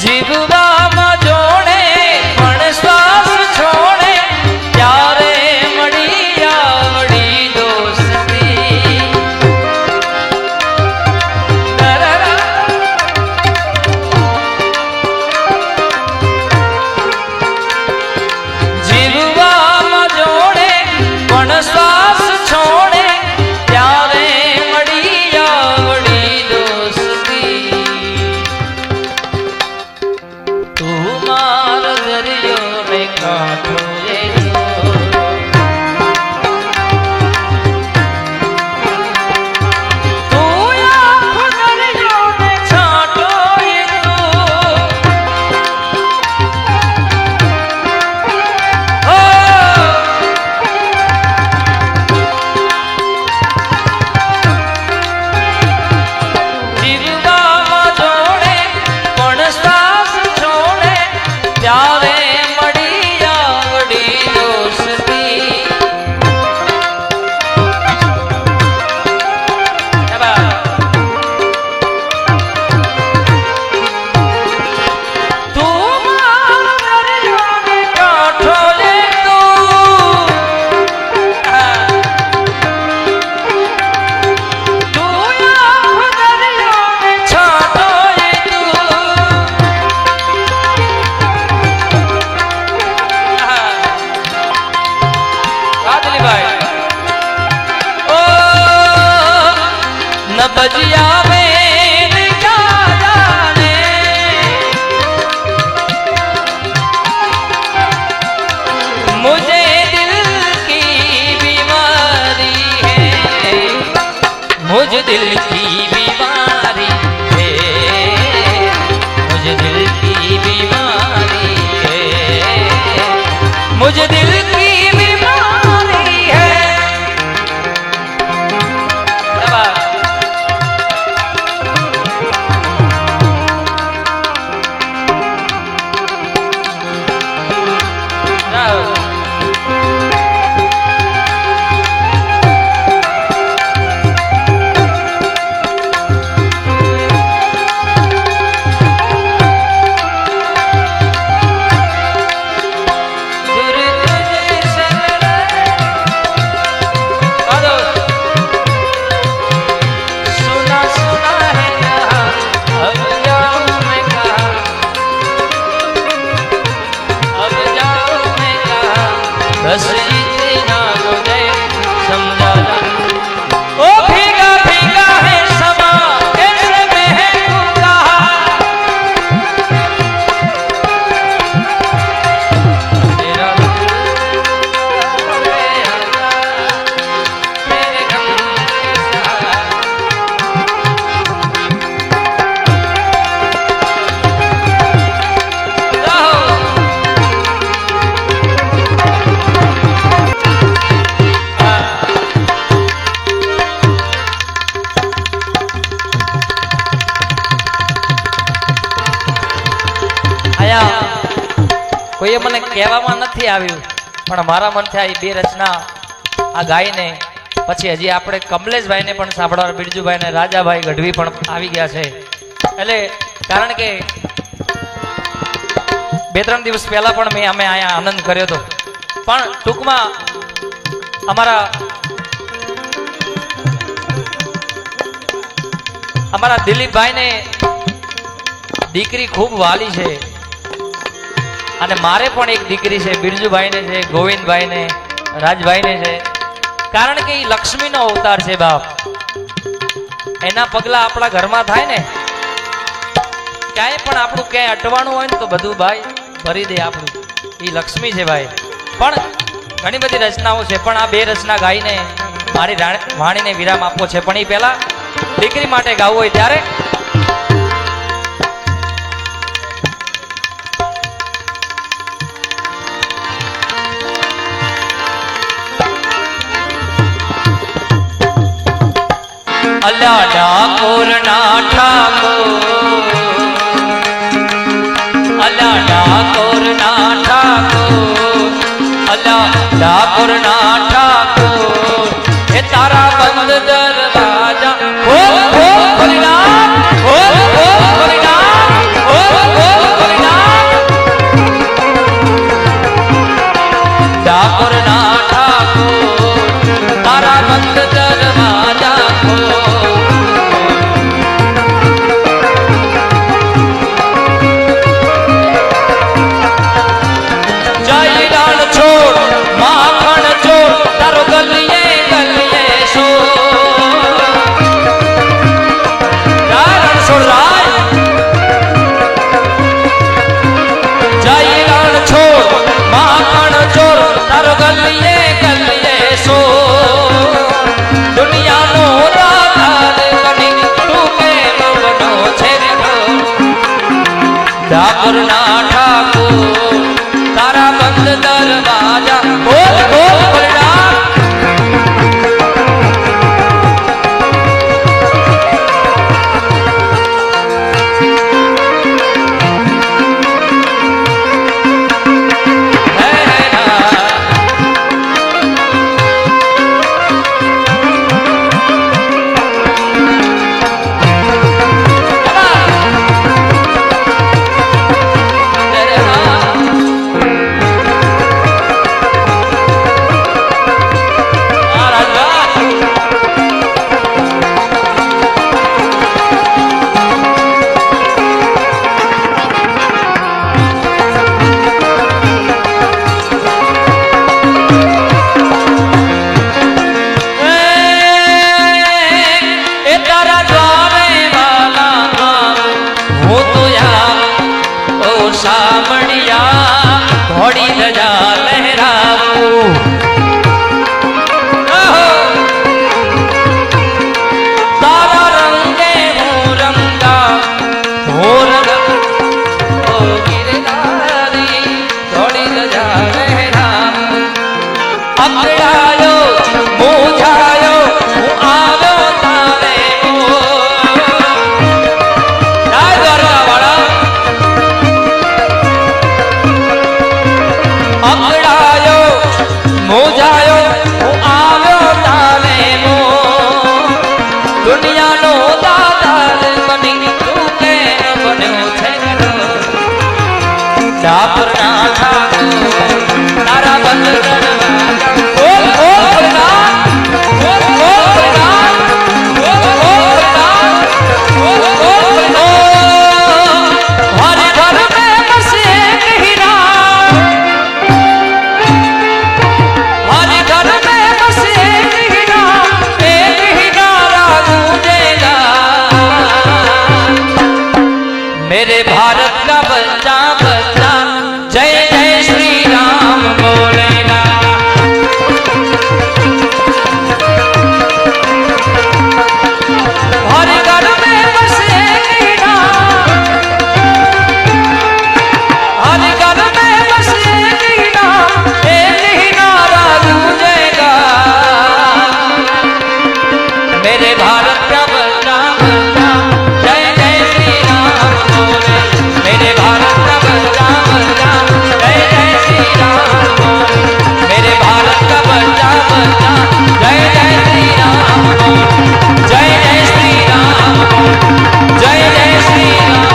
જીવવામાં જોડે પણ શ્વાસ છોડે ત્યારે મળી આવડી દોસ્તી જીવવામાં જોડે પણ શ્વાસ છોડે ત્યારે મળી આવડી દોસ્તી તું માર દરિયો ને કાંઠો बजिया में क्या जाने मुझे दिल की बीमारी है मुझे दिल की बीमारी है मुझे दिल की बीमारी है मुझे दिल की बीमारी है बस इतना मुझे समझाना ओ भीगा भीगा है समा कैसे महकूंगा तेरा मेरे गम કોઈએ મને કહેવામાં નથી આવ્યું પણ મારા મનથી આ બે રચના આ ગાઈને પછી હજી આપણે કમલેશભાઈને પણ સાંભળવા બિરજુભાઈ ને રાજાભાઈ ગઢવી પણ આવી ગયા છે એટલે કારણ કે 2-3 દિવસ પહેલા પણ મેં અમે અહીંયા આનંદ કર્યો હતો પણ ટૂંકમાં અમારા દિલીપભાઈને દીકરી ખૂબ વાલી છે અને મારે પણ એક દીકરી છે બિરજુભાઈને છે ગોવિંદભાઈને રાજભાઈને છે કારણ કે એ લક્ષ્મીનો અવતાર છે બાપ એના પગલા આપણા ઘરમાં થાય ને ક્યાંય પણ આપણું ક્યાંય અટવાનું હોય ને તો બધું ભાઈ ભરી દે આપણું એ લક્ષ્મી છે ભાઈ પણ ઘણી બધી રચનાઓ છે પણ આ બે રચના ગાઈને મારી વાણીને વિરામ આપવો છે પણ એ પહેલા દીકરી માટે ગાવું હોય ત્યારે अल्लाह ठाकुर ना ठाकुर अल्लाह ठाकुर ना ठाकुर अल्लाह ठाकुर ना ठाकुर हे तारा बंद दरवाजा खोल खोल खोलना खोल खोल खोलना खोल खोल ડાકોર ના ઠાકોર તારા બંધ દરવાજા ખોલ ખોલ ખોલના मेरे भारत का बच्चा बच्चा जय जय श्री राम बोलेगा। हर घर में बसे राम, हर घर में बसे राम, एक ही नारा गूंजेगा। मेरे भारत का बच्चा बच्चा जय जय श्री राम बोले। मेरे भारत का बच्चा बच्चा जय जय श्री राम बोले। मेरे भारत का बच्चा बच्चा जय जय श्री राम बोले। जय जय श्री राम बोले। जय जय श्री राम।